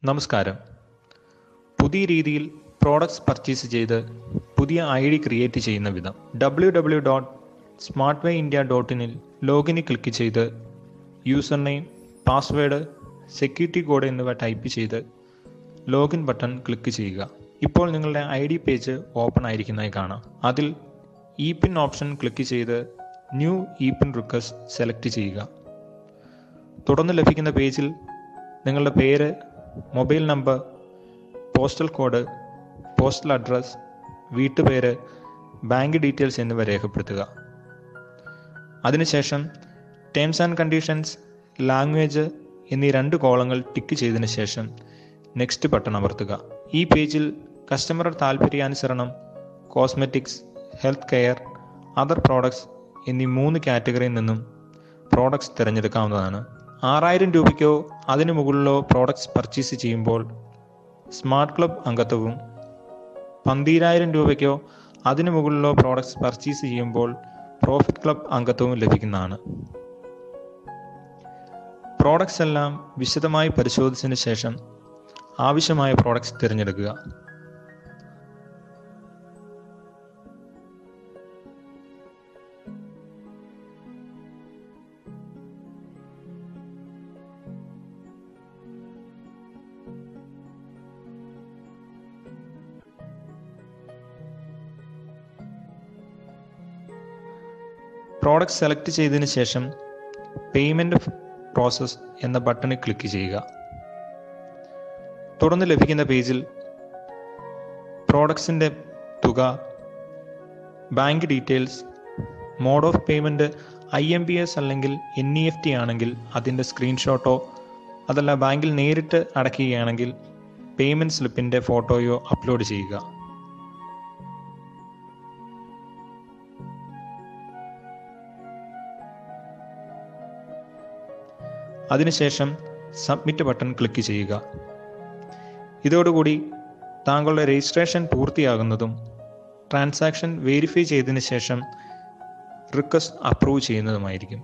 നമസ്കാരം. പുതിയ രീതിയിൽ പ്രോഡക്ട്സ് പർച്ചേസ് ചെയ്ത് പുതിയ ID ക്രിയേറ്റ് ചെയ്യുന്ന വിധം www.smartwayindia.in ലോഗിനിൽ ക്ലിക്ക് ചെയ്ത് user name, password, security code എന്നിവ ടൈപ്പ് ചെയ്ത് ലോഗിൻ ബട്ടൺ ക്ലിക്ക് ചെയ്യുക. ഇപ്പോൾ നിങ്ങളുടെ ID പേജ് ഓപ്പൺ ആയിരിക്കുന്നതായി കാണാം. അതിൽ ഇപിൻ ഓപ്ഷൻ ക്ലിക്ക് ചെയ്ത് ന്യൂ ഇപിൻ റിക്വസ്റ്റ് സെലക്ട് ചെയ്യുക. തുടർന്ന് ലഭിക്കുന്ന പേജിൽ നിങ്ങളുടെ പേര്, mobile number, postal code, postal address, വീട്ടുപേര്, ബാങ്ക് ഡീറ്റെയിൽസ് എന്നിവ രേഖപ്പെടുത്തുക. അതിനുശേഷം ടേംസ് ആൻഡ് കണ്ടീഷൻസ്, ലാംഗ്വേജ് എന്നീ 2 കോളങ്ങൾ ടിക്ക് ചെയ്തതിനു ശേഷം നെക്സ്റ്റ് ബട്ടൺ അമർത്തുക. ഈ പേജിൽ കസ്റ്റമറുടെ താൽപ്പര്യാനുസരണം cosmetics, health care, other products എന്നീ 3 കാറ്റഗറിയിൽ നിന്നും പ്രോഡക്ട്സ് തിരഞ്ഞെടുക്കാവുന്നതാണ്. 6000 രൂപയ്ക്കോ അതിനു മുകളിലോ പ്രോഡക്ട്സ് പർച്ചേസ് ചെയ്യുമ്പോൾ സ്മാർട്ട് ക്ലബ് അംഗത്വവും 12000 രൂപയ്ക്കോ അതിനു മുകളിലോ പ്രോഡക്ട്സ് പർച്ചേസ് ചെയ്യുമ്പോൾ പ്രോഫിറ്റ് ക്ലബ് അംഗത്വവും ലഭിക്കുന്നതാണ്. പ്രോഡക്ട്സ് എല്ലാം വിശദമായി പരിശോധിച്ചതിന് ശേഷം ആവശ്യമായ പ്രോഡക്ട്സ് തിരഞ്ഞെടുക്കുക. പ്രോഡക്റ്റ് സെലക്ട് ചെയ്തതിന് ശേഷം പേയ്മെൻറ്റ് പ്രോസസ് എന്ന ബട്ടണിൽ ക്ലിക്ക് ചെയ്യുക. തുടർന്ന് ലഭിക്കുന്ന പേജിൽ പ്രോഡക്ട്സിൻ്റെ തുക, bank details, mode of payment IMPS അല്ലെങ്കിൽ NEFT ആണെങ്കിൽ അതിൻ്റെ സ്ക്രീൻഷോട്ടോ അതല്ല ബാങ്കിൽ നേരിട്ട് അടയ്ക്കുകയാണെങ്കിൽ പേയ്മെൻറ്റ് സ്ലിപ്പിൻ്റെ ഫോട്ടോയോ അപ്ലോഡ് ചെയ്യുക. അതിനുശേഷം സബ്മിറ്റ് ബട്ടൺ ക്ലിക്ക് ചെയ്യുക. ഇതോടുകൂടി താങ്കളുടെ രജിസ്ട്രേഷൻ പൂർത്തിയാകുന്നതും ട്രാൻസാക്ഷൻ വെരിഫൈ ചെയ്തതിനു ശേഷം റിക്വസ്റ്റ് അപ്രൂവ് ചെയ്യുന്നതുമായിരിക്കും.